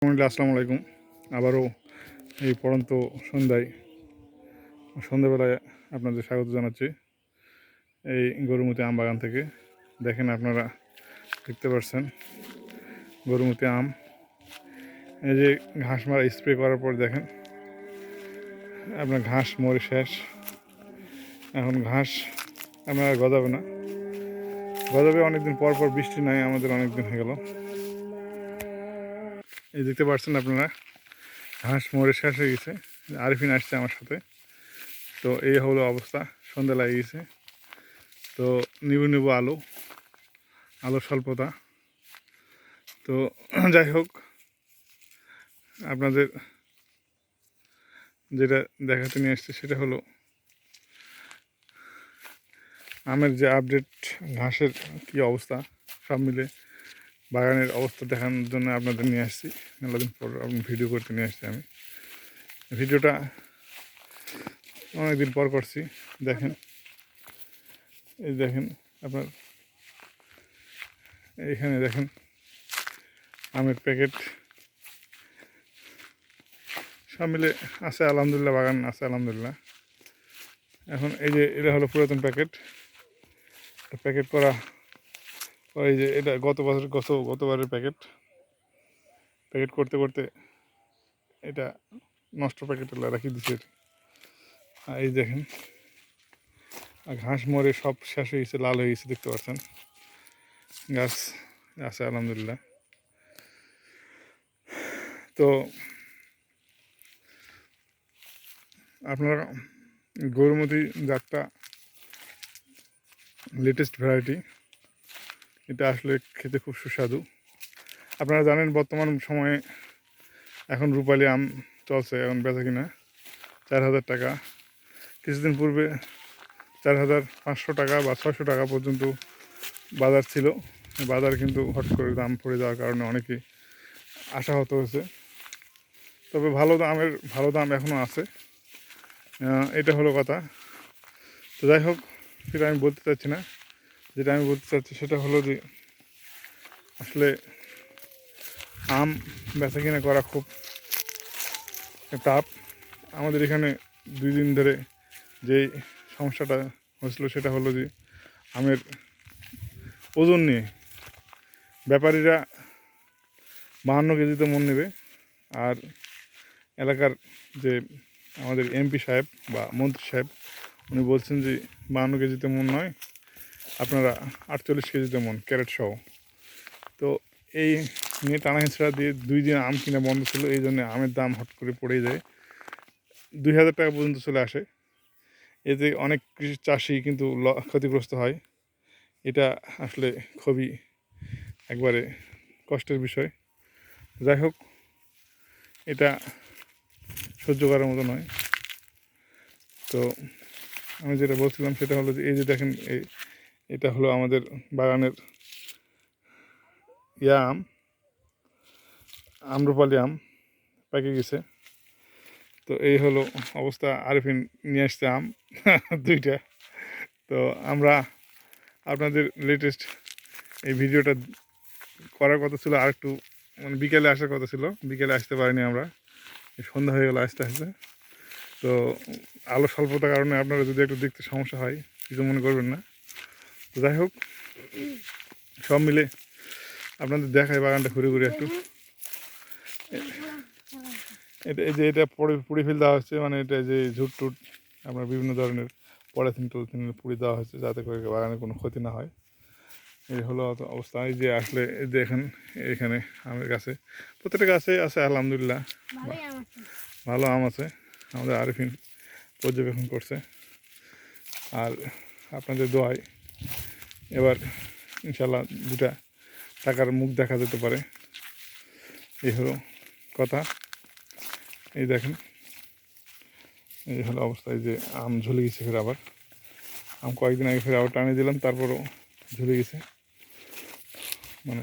আসসালামু আলাইকুম। আবারও এই পড়ন্ত সন্ধ্যাবেলায় আপনাদের স্বাগত জানাচ্ছি এই গরুমতি আম বাগান থেকে। দেখেন, আপনারা দেখতে পাচ্ছেন গরুমতি আম। এই যে ঘাস মারা স্প্রে করার পর দেখেন আপনার ঘাস মরে শেষ। এখন ঘাস আপনারা গজাবে না, গজাবে অনেকদিন পর পর। বৃষ্টি নাই, আমাদের অনেকদিন হয়ে গেল। এই দেখতে পাচ্ছেন আপনারা ঘাস মরে শেষ হয়ে গেছে। আরিফিন আসছে আমার সাথে। তো এই হলো অবস্থা, সন্ধ্যা লাগিয়ে গেছে। তো নিবু আলো স্বল্পতা। তো যাই হোক, আপনাদের যেটা দেখাতে নিয়ে আসছে সেটা হলো আমের যে আপডেট, ঘাসের কি অবস্থা, সব মিলে বাগানের অবস্থা দেখানোর জন্য আপনাদের নিয়ে আসছি। মেলাদিন পর ভিডিও করতে নিয়ে আসছি আমি। ভিডিওটা অনেকদিন পর করছি। দেখেন, এই দেখেন আপনার, এইখানে দেখেন আমের প্যাকেট সব মিলে আছে আলহামদুলিল্লাহ, বাগান আছে আলহামদুলিল্লাহ। এখন এই যে এটা হলো পুরাতন প্যাকেট করা। এই যে এটা গতবারের প্যাকেট করতে করতে এটা নষ্ট প্যাকেট রাখি দিচ্ছে। আর এই দেখেন ঘাস মরে সব শেষ হয়ে গেছে, লাল হয়ে গেছে, দেখতে পাচ্ছেন। গাছ আছে আলহামদুলিল্লাহ। তো আপনারা গরুমতি জাতটা লেটেস্ট ভ্যারাইটি, এটা আসলে খেতে খুব সুস্বাদু। আপনারা জানেন বর্তমান সময়ে এখন রূপালি আম চলছে, এখন বেচা কিনা 4,000 টাকা। কিছুদিন পূর্বে 4,500 টাকা বা 600 টাকা পর্যন্ত বাজার ছিল। বাজার কিন্তু হট করে দাম পড়ে যাওয়ার কারণে অনেকেই আশাহত হয়েছে। তবে ভালো দাম এখনও আছে, এটা হলো কথা। তো যাই হোক, সেটা আমি বলতে চাচ্ছি না। যেটা আমি বলতে চাচ্ছি সেটা হলো যে আসলে আম বেচা কিনা করা খুব টাফ। আমাদের এখানে 2 দিন ধরে যেই সমস্যাটা হয়েছিল সেটা হলো যে আমের ওজন নিয়ে ব্যাপারীরা 52 কেজিতে মন নেবে, আর এলাকার যে আমাদের এমপি সাহেব বা মন্ত্রী সাহেব উনি বলছেন যে 52 কেজিতে মন নয়, আপনারা 48 কেজিতে মন ক্যারেট সহ। তো এই নিয়ে টানা হেঁচড়া দিয়ে 2 দিন আম কিনা বন্ধ ছিল। এই জন্য আমের দাম হট করে পড়ে যায়, 2,000 টাকা পর্যন্ত চলে আসে। এতে অনেক কৃষি চাষি কিন্তু ক্ষতিগ্রস্ত হয়। এটা আসলে খুবই একবারে কষ্টের বিষয়। যাই হোক, এটা সহ্য করার মতো নয়। তো আমি যেটা বলছিলাম সেটা হলো যে এই যে দেখেন, এটা হলো আমাদের বাগানের আম্রপালি আম পেকে গেছে। তো এই হলো অবস্থা। আরিফিন নিয়ে আসছে আম 2টা। তো আমরা আপনাদের লেটেস্ট এই ভিডিওটা করার কথা ছিল, আর একটু মানে বিকেলে আসার কথা ছিল, বিকেলে আসতে পারিনি আমরা। সন্ধ্যা হয়ে গেল আস্তে আস্তে। তো আলো স্বল্পতার কারণে আপনারা যদি একটু দেখতে সমস্যা হয়, কিছু মনে করবেন না। তো যাই হোক, সব মিলে আপনাদের দেখায় বাগানটা ঘুরে ঘুরে একটু। এটা পুড়ে ফেল দেওয়া হচ্ছে, মানে এটা যে ঝুট টুট আপনার বিভিন্ন ধরনের পলিথিন পুড়ে দেওয়া হচ্ছে যাতে করে বাগানে কোনো ক্ষতি না হয়। এই হলো অবস্থা। এই যে আসলে দেখেন এখানে আমের গাছে, প্রত্যেকটা গাছে আছে আলহামদুলিল্লাহ ভালো আম আছে। আমাদের আরিফিন পর্যবেক্ষণ করছে, আর আপনাদের দোয়ায় এবার ইনশাল্লাহ 2টা টাকার মুখ দেখা যেতে পারে। এই হলো কথা। এই দেখেন, এই হলো অবস্থা। এই যে আম ঝুলে গেছে, ফের আবার আম কয়েকদিন আগে ফের আবার টানিয়ে দিলাম, তারপরও ঝুলে গেছে। মানে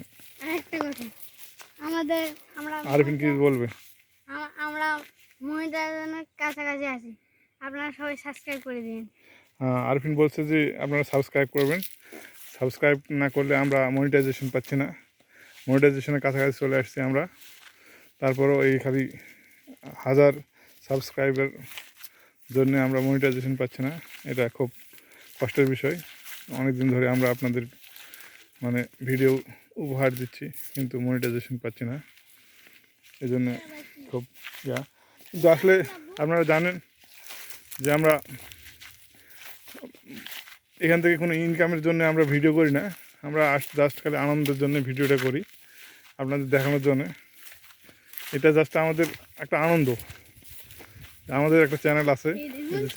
আরিফিন কি বলবে? আমরা মহিলাদের কাছাকাছি আছি, আপনারা সবাই সাবস্ক্রাইব করে দিন। হ্যাঁ, আরিফিন বলছে যে আপনারা সাবস্ক্রাইব করবেন। সাবস্ক্রাইব না করলে আমরা মনিটাইজেশন পাচ্ছি না। মনিটাইজেশনের কাছাকাছি চলে আসছি আমরা। তারপরও এই খালি 1000 সাবস্ক্রাইবের জন্য আমরা মনিটাইজেশন পাচ্ছি না, এটা খুব কষ্টের বিষয়। অনেক দিন ধরে আমরা আপনাদের মানে ভিডিও উপহার দিচ্ছি কিন্তু মনিটাইজেশন পাচ্ছি না, এই জন্য খুব কিন্তু আসলে আপনারা জানেন যে আমরা এখান থেকে কোনো ইনকামের জন্য আমরা ভিডিও করি না, আমরা জাস্ট খালি আনন্দের জন্য ভিডিওটা করি, আপনাদের দেখানোর জন্য। এটা জাস্ট আমাদের একটা আনন্দ। আমাদের একটা চ্যানেল আছে, এই যে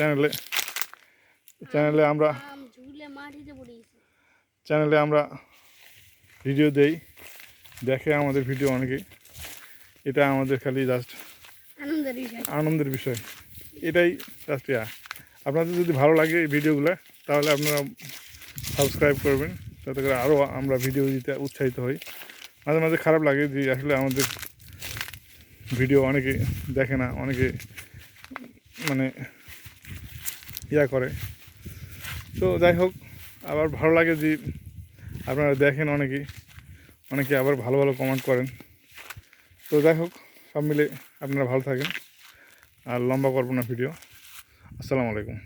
চ্যানেলে আমরা ভিডিও দেই, দেখে আমাদের ভিডিও অনেকেই। এটা আমাদের খালি জাস্ট আনন্দের বিষয়। এটাই জাস্ট আপনাদের যদি ভালো লাগে এই ভিডিওগুলো তাহলে আপনারা সাবস্ক্রাইব করবেন, যাতে করে আরও আমরা ভিডিও দিতে উৎসাহিত হই। মাঝে মাঝে খারাপ লাগে যে আসলে আমাদের ভিডিও অনেকে দেখে না, অনেকে মানে করে। তো যাই হোক, আবার ভালো লাগে যে আপনারা দেখেন, অনেকে আবার ভালো ভালো কমেন্ট করেন। তো যাই হোক, সব মিলে আপনারা ভালো থাকেন, আর লম্বা করবো না ভিডিও। আসসালামু আলাইকুম।